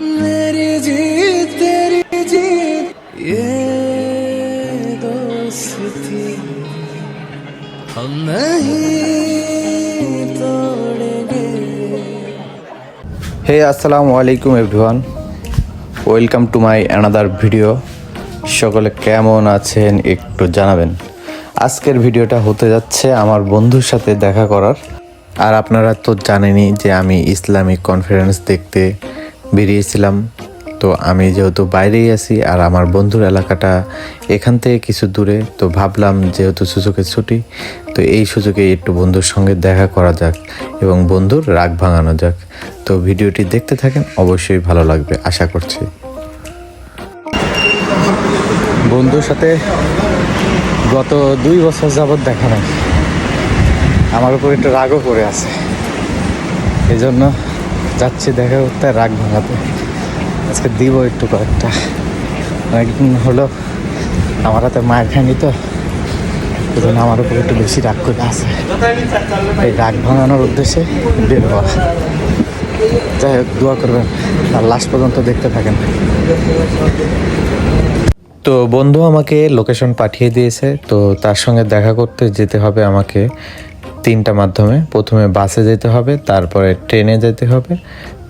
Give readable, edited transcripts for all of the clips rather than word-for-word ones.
मेरी जीत तेरी जीत ये दोस्ती हम नहीं तोड़ेंगे। হে আসসালামু আলাইকুম everyone, welcome to my another video. সকলে কেমন আছেন একটু জানাবেন। আজকের ভিডিওটা হতে যাচ্ছে আমার বন্ধুর সাথে দেখা করার। আর আপনারা তো জানেনই যে আমি ইসলামিক কনফারেন্স দেখতে বেরিয়েছিলাম। তো আমি যেহেতু বাইরেই আছি আর আমার বন্ধুর এলাকাটা এখান থেকে কিছু দূরে, তো ভাবলাম যেহেতু সুযোগের ছুটি, তো এই সুযোগে একটু বন্ধুর সঙ্গে দেখা করা যাক এবং বন্ধুর রাগ ভাঙানো যাক। তো ভিডিওটি দেখতে থাকেন, অবশ্যই ভালো লাগবে আশা করছি। বন্ধুর সাথে গত 2 বছর যাবৎ দেখা নাই, আমার উপর একটু রাগও করে আছে, এই জন্য যাচ্ছি দেখা করতে, রাগ ভাঙাতে। আজকে দিব একটু কয়েকটা, অনেকদিন হলো আমার হাতে মায়ের খায়নি, তো এই জন্য আমার উপর একটু বেশি রাগ করে আছে। এই রাগ ভাঙানোর উদ্দেশ্যে বের হওয়া। যাই হোক, দোয়া করবেন আর লাস্ট পর্যন্ত দেখতে থাকেন। তো বন্ধু আমাকে লোকেশন পাঠিয়ে দিয়েছে, তো তার সঙ্গে দেখা করতে যেতে হবে আমাকে 3টা মাধ্যমে। প্রথমে বাসে যেতে হবে, তারপরে ট্রেনে যেতে হবে,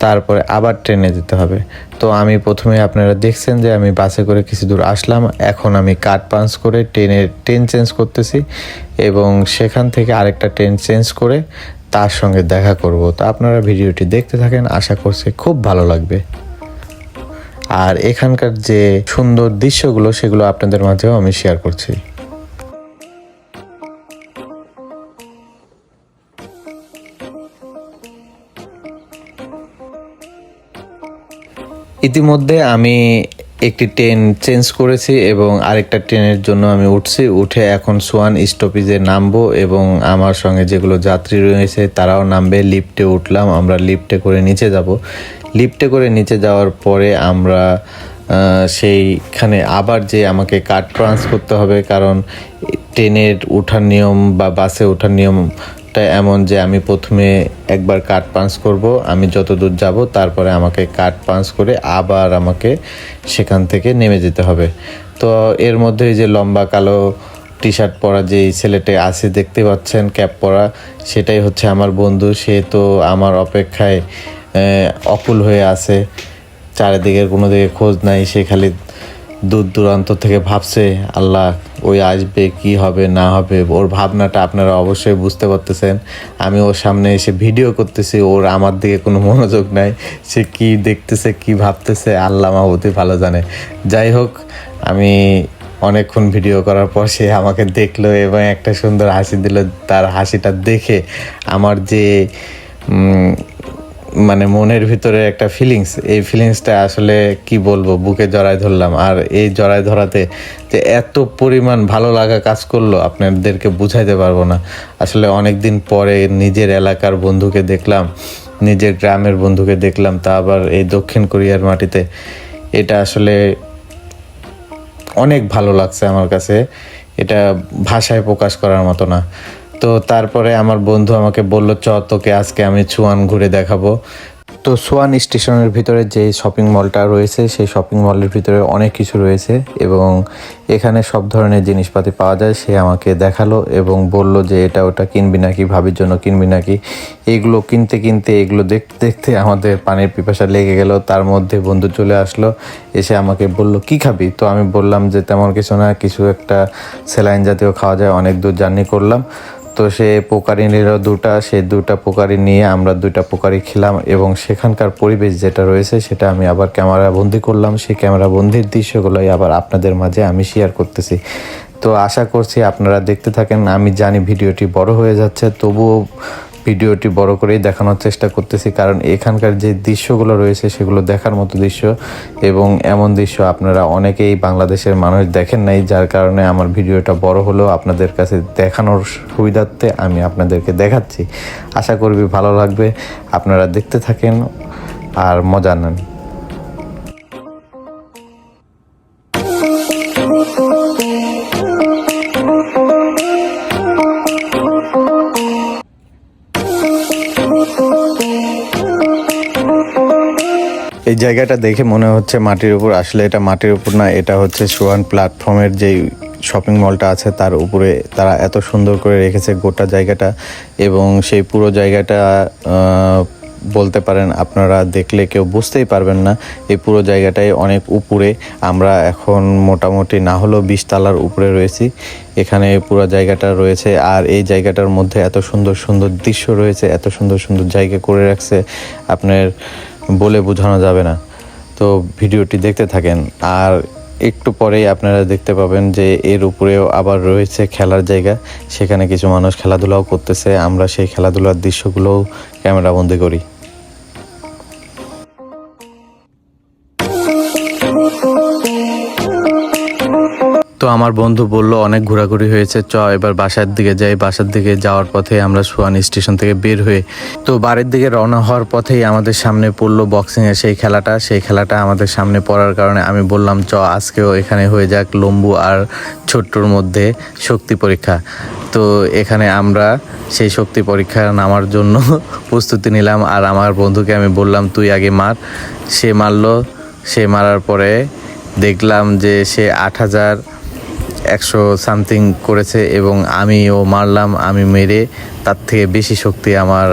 তারপরে আবার ট্রেনে যেতে হবে। তো আমি প্রথমে, আপনারা দেখছেন যে আমি বাসে করে কিছু দূর আসলাম, এখন আমি কার্ড পাঞ্চ করে ট্রেন চেঞ্জ করতেছি এবং সেখান থেকে আরেকটা ট্রেন চেঞ্জ করে তার সঙ্গে দেখা করব। তো আপনারা ভিডিওটি দেখতে থাকেন, আশা করছি খুব ভালো লাগবে। আর এখানকার যে সুন্দর দৃশ্যগুলো সেগুলো আপনাদের মাঝেও আমি শেয়ার করছি। ইতিমধ্যে আমি একটি ট্রেন চেঞ্জ করেছি এবং আরেকটা ট্রেনের জন্য আমি উঠে এখন সোয়ান স্টপেজে নামবো এবং আমার সঙ্গে যেগুলো যাত্রী রয়েছে তারাও নামবে। লিফটে উঠলাম, আমরা লিফটে করে নিচে যাব। লিফটে করে নিচে যাওয়ার পরে আমরা সেইখানে আবার যে আমাকে কার্ড পাঞ্চ করতে হবে, কারণ ট্রেনের ওঠার নিয়ম বা বাসে ওঠার নিয়মটা এমন যে আমি প্রথমে একবার কার্ড পাঞ্চ করব, আমি যত দূর যাব তারপরে আমাকে কার্ড পাঞ্চ করে আবার আমাকে সেখান থেকে নেমে যেতে হবে। তো এর মধ্যে যে লম্বা কালো টি শার্ট পরা যেই ছেলেটা আছে দেখতে পাচ্ছেন, ক্যাপ পরা, সেটাই হচ্ছে আমার বন্ধু। সে তো আমার অপেক্ষায় অকুল হয়ে আছে, চারিদিকের কোনো দিকে খোঁজ নাই। সে খালি দূর দূরান্ত থেকে ভাবছে আল্লাহ ওই আসবে, কি হবে না হবে, ওর ভাবনাটা আপনারা অবশ্যই বুঝতে পারতেছেন। আমি ওর সামনে এসে ভিডিও করতেছি, ওর আমার দিকে কোনো মনোযোগ নাই। সে কি দেখতেছে কি ভাবতেছে আল্লাহ মাহবুবই ভালো জানে। যাই হোক, আমি অনেকক্ষণ ভিডিও করার পর সে আমাকে দেখলো এবং একটা সুন্দর হাসি দিল। তার হাসিটা দেখে আমার যে মানে মনের ভিতরে একটা ফিলিংস, এই ফিলিংসটা আসলে কি বলবো, বুকে জড়ায় ধরলাম। আর এই জড়ায় ধরাতে যে এত পরিমাণ ভালো লাগা কাজ করলো আপনাদেরকে বুঝাইতে পারবো না। আসলে অনেক দিন পরে নিজের এলাকার বন্ধুকে দেখলাম, নিজের গ্রামের বন্ধুকে দেখলাম, তা আবার এই দক্ষিণ কোরিয়ার মাটিতে। এটা আসলে অনেক ভালো লাগছে আমার কাছে, এটা ভাষায় প্রকাশ করার মতো না। তো তারপরে আমার বন্ধু আমাকে বললো, তোকে আজকে আমি সোয়ান ঘুরে দেখাবো। তো সোয়ান স্টেশনের ভিতরে যে শপিং মলটা রয়েছে, সেই শপিং মলের ভিতরে অনেক কিছু রয়েছে এবং এখানে সব ধরনের জিনিসপাতি পাওয়া যায়। সে আমাকে দেখালো এবং বলল যে এটা ওটা কিনবি নাকি, ভাবির জন্য কিনবি নাকি। এগুলো কিনতে কিনতে, এগুলো দেখতে দেখতে আমাদের পানির পিপাসা লেগে গেল। তার মধ্যে বন্ধু চলে আসলো, এসে আমাকে বলল কি খাবি। তো আমি বললাম যে তেমন কিছু না, কিছু একটা স্যালাইন জাতীয় খাওয়া যায়, অনেক দূর জার্নি করলাম। তো সে পোকারি নিল 2টা, সে 2টা পোকারি নিয়ে আমরা 2টা পোকারি খেলাম এবং সেখানকার পরিবেশ যেটা রয়েছে সেটা আমি আবার ক্যামেরা বন্দি করলাম। সেই ক্যামেরা বন্দির দৃশ্যগুলোই আবার আপনাদের মাঝে আমি শেয়ার করতেছি। তো আশা করছি আপনারা দেখতে থাকেন। আমি জানি ভিডিওটি বড় হয়ে যাচ্ছে, তবুও ভিডিওটি বড় করেই দেখানোর চেষ্টা করতেছি, কারণ এখানকার যে দৃশ্যগুলো রয়েছে সেগুলো দেখার মতো দৃশ্য এবং এমন দৃশ্য আপনারা অনেকেই বাংলাদেশের মানুষ দেখেন নাই, যার কারণে আমার ভিডিওটা বড় হলেও আপনাদের কাছে দেখানোর সুবিধার্থে আমি আপনাদেরকে দেখাচ্ছি। আশা করবি ভালো লাগবে, আপনারা দেখতে থাকেন আর মজা নেন। এই জায়গাটা দেখে মনে হচ্ছে মাটির উপর, আসলে এটা মাটির উপর না, এটা হচ্ছে সোয়ান প্ল্যাটফর্মের যেই শপিং মলটা আছে তার উপরে তারা এত সুন্দর করে রেখেছে গোটা জায়গাটা। এবং সেই পুরো জায়গাটা বলতে পারেন আপনারা দেখলে কেউ বুঝতেই পারবেন না, এই পুরো জায়গাটাই অনেক উপরে। আমরা এখন মোটামুটি না হলেও 20 তলার উপরে রয়েছি। এখানে পুরো জায়গাটা রয়েছে, আর এই জায়গাটার মধ্যে এত সুন্দর সুন্দর দৃশ্য রয়েছে, এত সুন্দর সুন্দর জায়গা করে রাখছে, আপনার বলে বোঝানো যাবে না। তো ভিডিওটি দেখতে থাকেন, আর একটু পরেই আপনারা দেখতে পাবেন যে এর উপরেও আবার রয়েছে খেলার জায়গা, সেখানে কিছু মানুষ খেলাধুলাও করতেছে। আমরা সেই খেলাধুলার দৃশ্যগুলোও ক্যামেরাবন্দি করি। তো আমার বন্ধু বলল অনেক ঘোরাঘুরি হয়েছে, এবার বাসার দিকে যাই। বাসার দিকে যাওয়ার পথে আমরা সোয়ান স্টেশন থেকে বের হয়ে তো বাড়ির দিকে রওনা হওয়ার পথেই আমাদের সামনে পড়লো বক্সিংয়ের সেই খেলাটা আমাদের সামনে পড়ার কারণে আমি বললাম আজকেও এখানে হয়ে যাক লম্বু আর ছোট্টর মধ্যে শক্তি পরীক্ষা। তো এখানে আমরা সেই শক্তি পরীক্ষা নামার জন্য প্রস্তুতি নিলাম, আর আমার বন্ধুকে আমি বললাম তুই আগে মার। সে মারলো, সে মারার পরে দেখলাম যে সে 8100 সামথিং করেছে, এবং আমিও মারলাম। আমি মেরে তার থেকে বেশি শক্তি আমার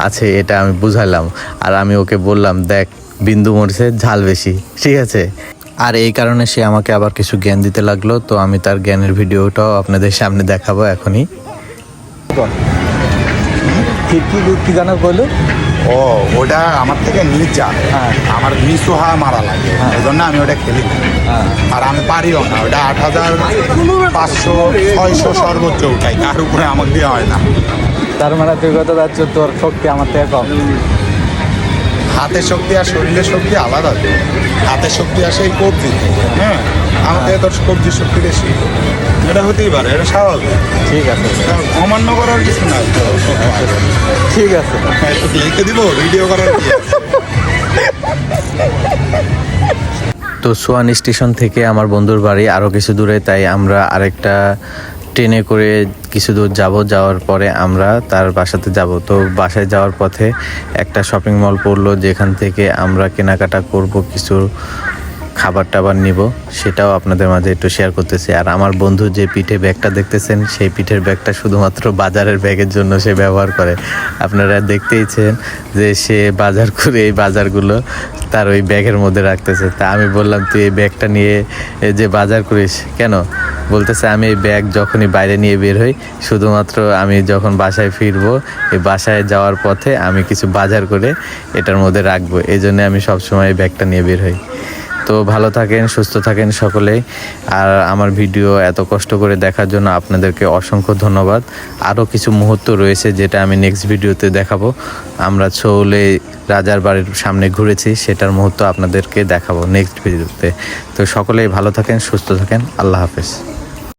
আছে এটা আমি বুঝালাম, আর আমি ওকে বললাম দেখ বিন্দু মরছে ঝাল বেশি, ঠিক আছে। আর এই কারণে সে আমাকে আবার কিছু জ্ঞান দিতে লাগলো। তো আমি তার জ্ঞানের ভিডিওটাও আপনাদের সামনে দেখাবো এখনই। কি জানো বলো? ও ওটা আমার থেকে নিচা, হ্যাঁ। আমার নিঃসহা মারা লাগে, এই জন্য আমি ওটা খেলি না। আর আমি পারিও না, ওটা 8500 600 সর্বোচ্চ উঠাই, তার উপরে আমাকে দিয়ে হয় না। তার মানে তুই কথা যাচ্ছ তোর শক্তি আমার থেকে কম। হাতের শক্তি আর শরীরের শক্তি আলাদা তো। হাতের শক্তি আসে এই কবজি থেকে, হ্যাঁ, আমার থেকে তোর কবজির শক্তি বেশি। এটা হতেই পারে, এটা স্বাভাবিক। ঠিক আছে, এটা অমান্য করার কিছু নাই তো। ঠিক আছে, একটু লিখে দিব, ভিডিও করার কি আছে? তো সোয়ান স্টেশন থেকে আমার বন্ধুর বাড়ি আরও কিছু দূরে, তাই আমরা আরেকটা ট্রেনে করে কিছু দূর যাওয়ার পরে আমরা তার বাসাতে যাব। তো বাসায় যাওয়ার পথে একটা শপিং মল পড়লো, যেখান থেকে আমরা কেনাকাটা করব, কিছু খাবার টাবার নিব, সেটাও আপনাদের মাঝে একটু শেয়ার করতেছি। আর আমার বন্ধু যে পিঠে ব্যাগটা দেখতেছেন, সেই পিঠের ব্যাগটা শুধুমাত্র বাজারের ব্যাগের জন্য সে ব্যবহার করে। আপনারা দেখতেইছেন যে সে বাজার করে এই বাজারগুলো তার ওই ব্যাগের মধ্যে রাখতেছে। তা আমি বললাম তুই এই ব্যাগটা নিয়ে যে বাজার করিস কেন? বলতেছে আমি এই ব্যাগ যখনই বাইরে নিয়ে বের হই, শুধুমাত্র আমি যখন বাসায় ফিরবো, এই বাসায় যাওয়ার পথে আমি কিছু বাজার করে এটার মধ্যে রাখবো, এই জন্য আমি সবসময় এই ব্যাগটা নিয়ে বের হই। তো ভালো থাকেন, সুস্থ থাকেন সকলেই। আর আমার ভিডিও এত কষ্ট করে দেখার জন্য আপনাদেরকে অসংখ্য ধন্যবাদ। আরও কিছু মুহূর্ত রয়েছে যেটা আমি নেক্সট ভিডিওতে দেখাবো। আমরা ছৌলে রাজার বাড়ির সামনে ঘুরেছি, সেটার মুহূর্ত আপনাদেরকে দেখাবো নেক্সট ভিডিওতে। তো সকলেই ভালো থাকেন, সুস্থ থাকেন, আল্লাহ হাফেজ।